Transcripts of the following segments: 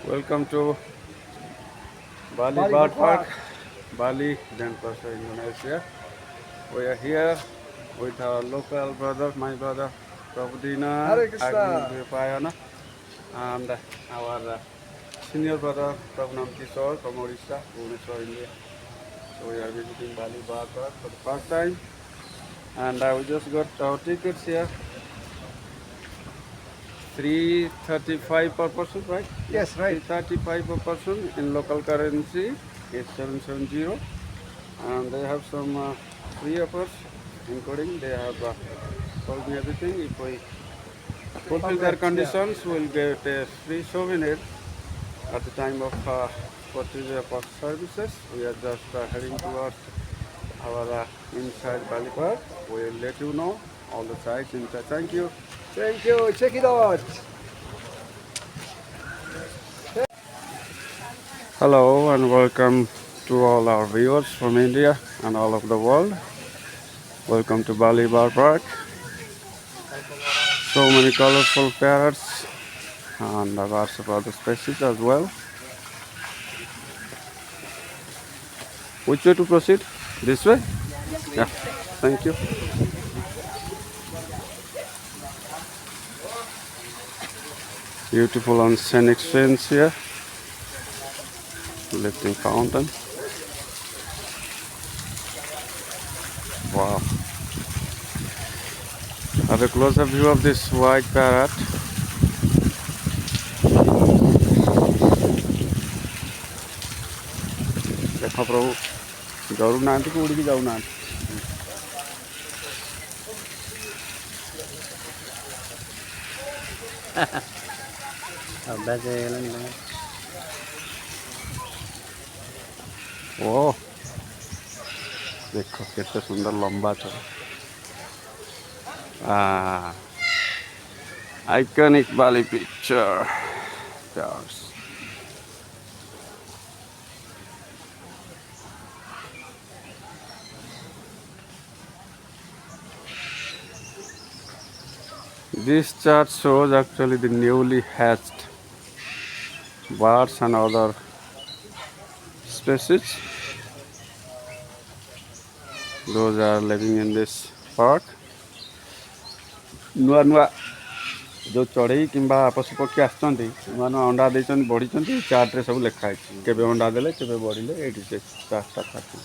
Welcome to Bali Bird Park, Bali, Denpasar, Indonesia. We are here with our local brother, my brother, Prabhudina Hare Krishna. Agni and our senior brother, Prabhunam Kishore from Odisha, Bhubaneswar, India. So we are visiting Bali Bird Park for the first time, and we just got our tickets here. 335 per person, right? Yes, right. 335 per person in local currency is 770, and they have some free offers, including they have told me everything. If we fulfill their conditions, we'll get a free souvenir at the time of purchase of our services. We are just heading towards our inside Bali Park. We'll let you know all the sites inside. Thank you. Thank you. Check it out. Hello and welcome to all our viewers from India and all over the world. Welcome to Bali Bird Park. So many colorful parrots and lots of other species as well. Which way to proceed? This way? Yeah, thank you. Beautiful and scenic scenes here. Lifting fountain. Wow. Have a closer view of this white parrot. देखो प्रभु डरू ना उड़ी की जाऊ ना ओ देखो कितने सुंदर लंबा था iconic Bali picture. Yes. This chart shows actually the newly hatched birds and other species. Those are living in this park. नुआ नुआ जो चढ़ई कि पशुपक्षी आसुँच नुआ नुआ अंडा देते बढ़ी चार्ट्रे सब लिखाई केवे अंडा देले केवे बढ़िले ये चार्टा खाते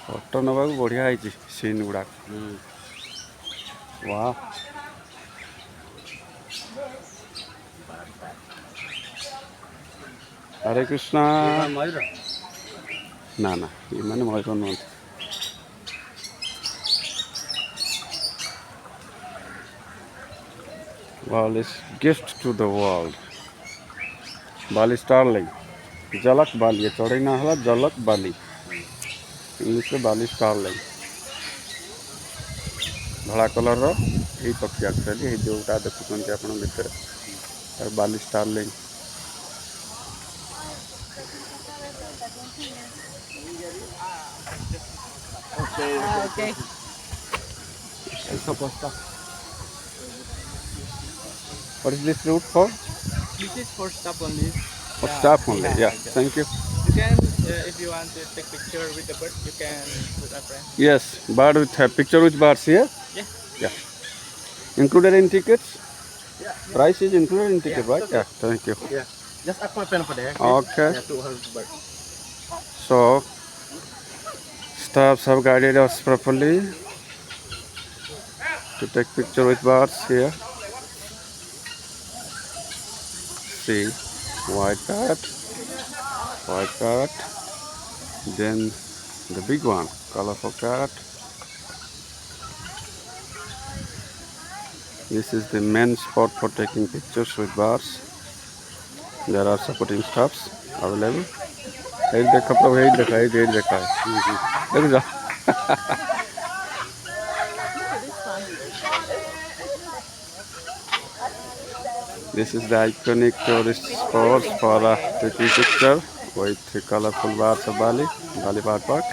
फोटो नवा बढ़िया है सीन गुड़ाक वाह हरे कृष्णा ना ना ये मैंने मयूर नुह Bali's gift to the world. Bali Starling. Jalak Bali. ये चढ़ई ना हला जलक बाली इंग्लिश में बाली स्टारलिंग धड़ा कलर यही पक्षी एक्चुअली ये जोटा देखुं आप भितर बाली starling Okay. What is this route for? This is for staff only. For staff only. Yeah. Thank you. You can, if you want to take picture with the bird, you can put a friend. Yes. Bird with picture with birds here. Yeah. Yeah. Included in tickets. Yeah. Price is included in ticket, right? Okay. Yeah. Thank you. Yeah. Just a pen for there. Okay. Yeah, to hold the bird. So staffs have guided us properly to take picture with birds here. See, white parrot, then the big one, colorful parrot. This is the main spot for taking pictures with birds. There are supporting staffs available. Hey, देखो प्रभु, hey देखा, hey देखा, देखो जा. This is the iconic tourist spot for taking picture with the colorful birds of Bali, Bali Bird Park.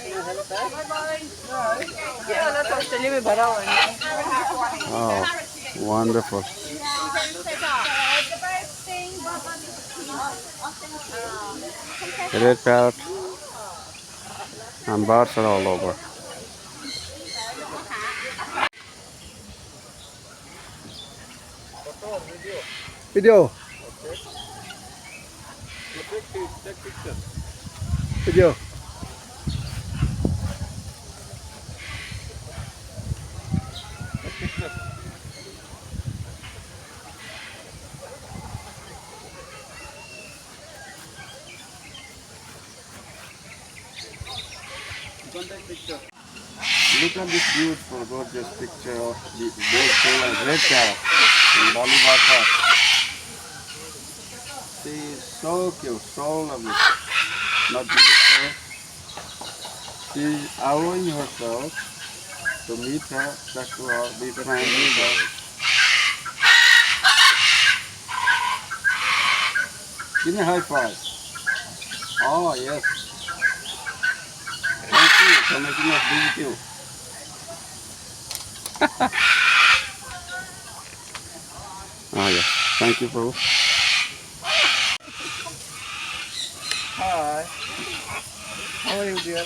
Oh, wonderful. Red parrot and birds are all over. Video. Take picture. Video. Look at this beautiful, gorgeous picture of the beautiful and red parrot in Bali Bird Park. She is so cute, so lovely. Not beautiful. She is allowing herself to meet her, talk to her, be friendly with her. Give me a high five. Oh, yes. Thank you for making us visit you. Oh, yes. Thank you, bro. Hi. How are you, dear?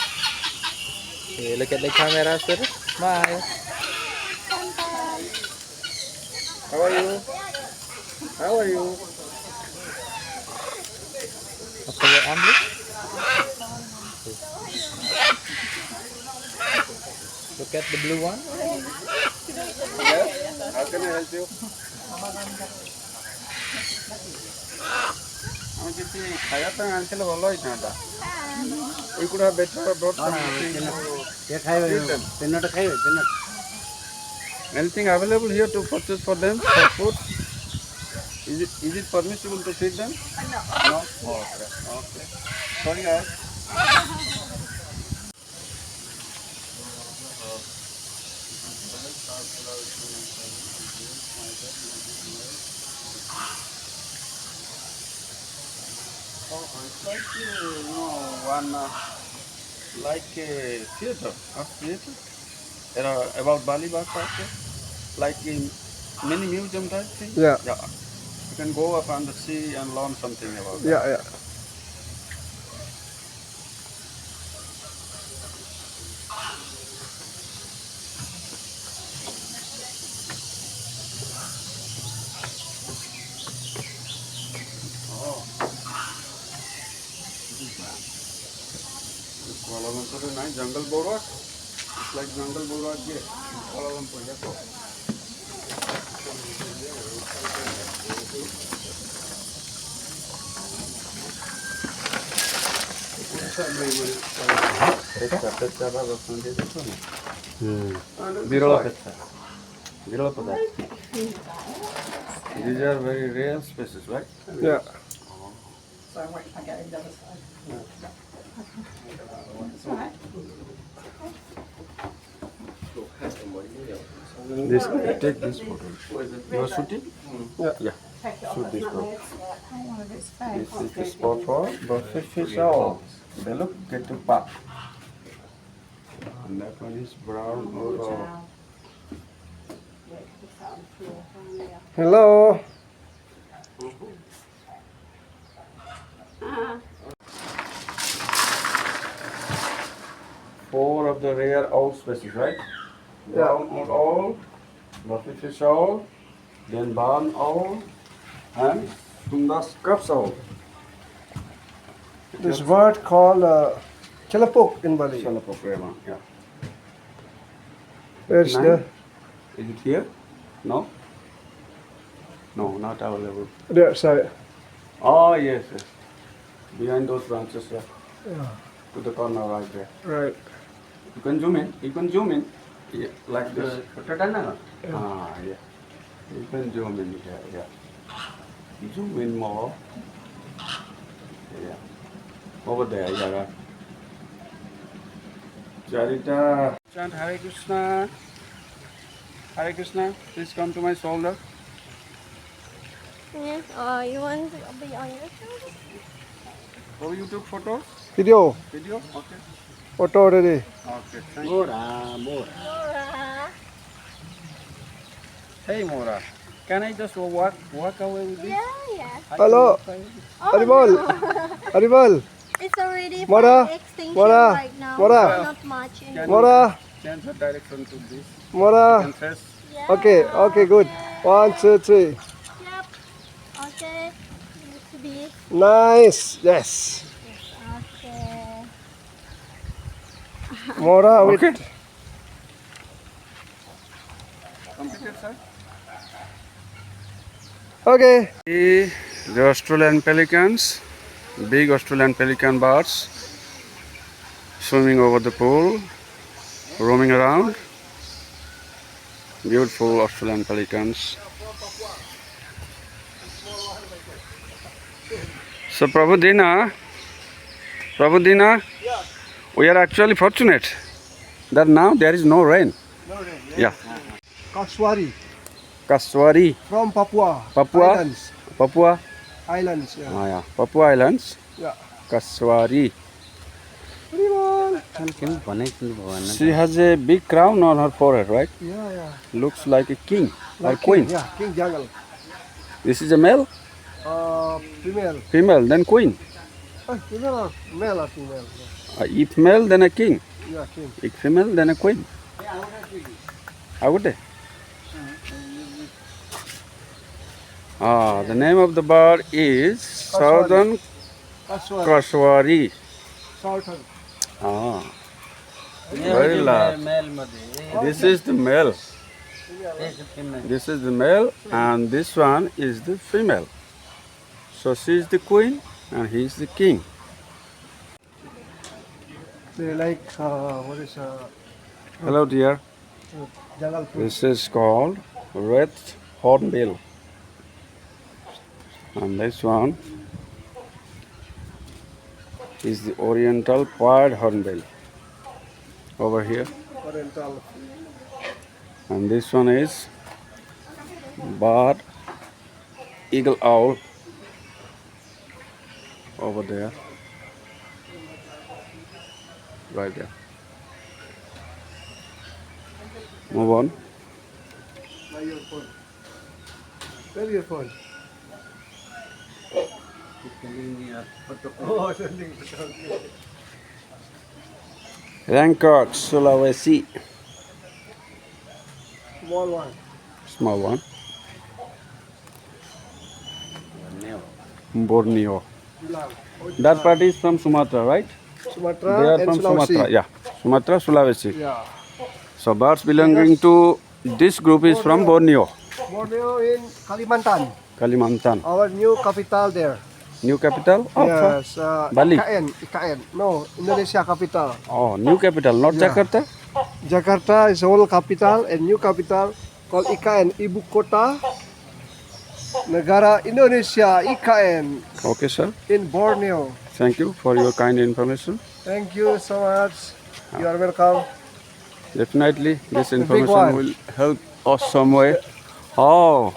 Okay, look at the camera, sir. Smile. How are you? How are you? Okay, your arm, please. Look at the blue one. Yes? How can I help you? আমি କିଛି ଖାଇବା ପାଇଁ ଆଣିଥିଲେ ଭଲ ହେଇଥାନ୍ତା। We could have better brought something to feed them. Anything available here to purchase for them for food? Is it permissible to feed them? No. Okay. Okay. Sorry, guys. Oh, it's like one like a theater, about Bali Bird Park, like in mini museum type thing. Yeah. Yeah. You can go up on the sea and learn something about that. Yeah, yeah. Oh. Kuala Lumpur is nice. Jungle boardwalk. It's like jungle boardwalk here. Kuala Lumpur, that's all. Viral padath. These are very rare species, right? Yeah. So I'm waiting to get the other side. It's all right. This, take this photo. You are shooting? Yeah. Yeah. Take it off. Shoot this It's not photo. there. Hang on, it's fair. This is the spot for the fish owl. They look get to pop. And that one is brown or Hello. four of the rare owl species, right? Brown owl, buffy fish owl, then barn owl, and Sundas cups owl. This bird called Chalapok in Bali. Chalapok, yeah. Where's Nine? the? Is it here? No? No, not available. There, sorry. Oh, yes, yes. Behind those branches, yeah. Yeah. To the corner right there. Right. You can zoom in. You can zoom in. Yeah, like this. Ah, yeah. You can zoom in here, yeah. Zoom in more. Yeah. Over there, yeah, right. Charita. Chant Hare Krishna. Hare Krishna. Please come to my shoulder. Yeah. Oh, you want to be on your shoulder? Oh, you took photo? Video. Video? Okay. Photo already. Okay, thank you. Hey, Mora. Can I just walk away with this? Yeah. Hello. Oh, Animal. no. Animal. It's already Mora. for extinction Mora. right now. Mora. Not much Can anymore. Mora. change the direction to this? Mora. And face. Yeah. Okay. Okay. Good. 1, 2, 3. Yep. Okay. Need to be. Nice. Yes. Okay. Mora with. Okay. Completed, sir? Okay. The Australian pelicans, big Australian pelican birds, swimming over the pool, roaming around. Beautiful Australian pelicans. So Prabhudina, we are actually fortunate that now there is no rain. Yeah. Cassowary Cassowary, from Papua. Papua? Islands. Papua, Islands. Yeah. yeah, Papua Islands, Yeah. Cassowary. She has a big crown on her forehead, right? Yeah. Yeah. Looks like a king or Like queen. King, yeah. King jungle. This is a male, Female. female, then queen. Female or male or female? If male, then a king. Yeah. King. If female, then a queen. Agute. The name of the bird is Southern Cassowary. Cassowary. Southern. Very large. This is the male. This is the male, and this one is the female. So she is the queen, and he is the king. They like what is Hello, dear. jungle fruit. This is called red hornbill, and this one is the oriental pied hornbill over here, Oriental. and this one is bird eagle owl over there, right there. Move on. By your phone. Where your phone? Oh, sending photo. Rancor, Sulawesi, Small one. small one. Borneo. Bilang. That part is from Sumatra, right? Sumatra They are and from Sulawesi. Sumatra. Yeah, Sumatra, Sulawesi. Yeah. So birds belonging to this group is from Borneo, Borneo in Kalimantan. Kalimantan. Our new capital there. New capital? Yes. Bali. IKN. No, Indonesia capital. Oh, new capital, not Yeah. Jakarta. Jakarta is whole capital and new capital called IKN, Ibu Kota Negara Indonesia, IKN Okay, sir. in Borneo. Thank you for your kind information. Thank you so much. You are welcome. Definitely, this big information one. will help us some way. Oh,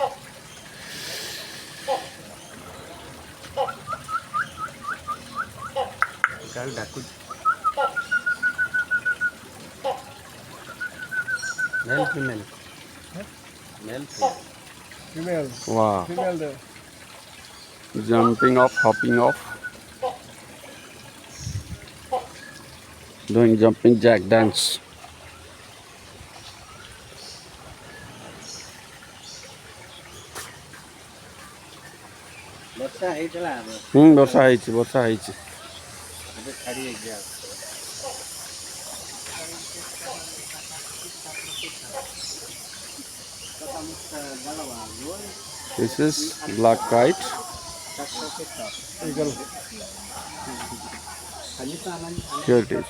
Male, female. Female. wow. Female there. Jumping off, hopping off. Doing jumping jack dance. ବର୍ଷା ହେଇଛି. This is black kite. Eagle. Here it is.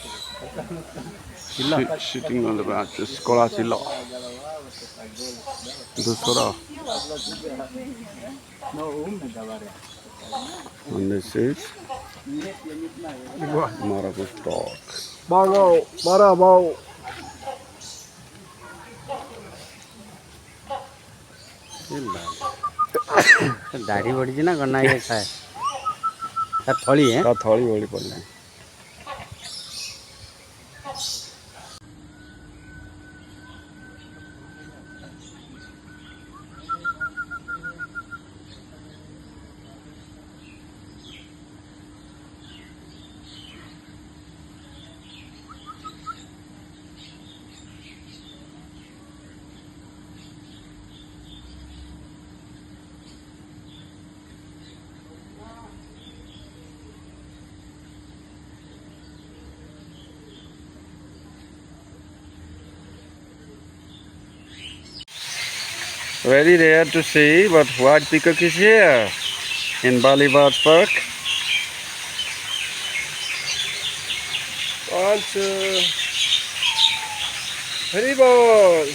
Sitting on the branches. Kola sila. Dusra. And this is Maracu's dog. Bangau. Marabau. दाढ़ी बढ़ी ना करना ये खाए ତା ଥଳି ତା ଥଳି ଭଳି ପଡ଼ିଲାଣି। Very rare to see, but white peacock is here in Bali Bird Park. One, two. Hornbill.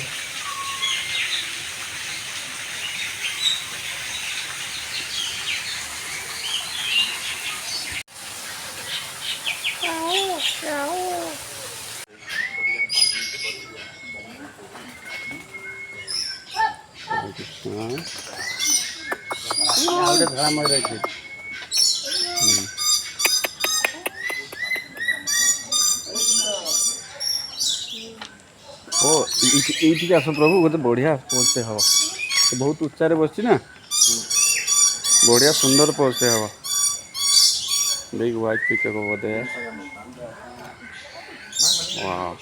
ଗୋଟେ ଧଳା ମୟୂର ଅଛି। ଓ ଏଇଠିକି ଆସ ପ୍ରଭୁ, ଗୋଟେ ବଢ଼ିଆ ପୋଜଟେ ହବ। ବହୁତ ଉଚ୍ଚାରେ ବସିଛି ନା, ବଢ଼ିଆ ସୁନ୍ଦର ପୋଜଟେ ହବ। Big white peacock over there. Wow.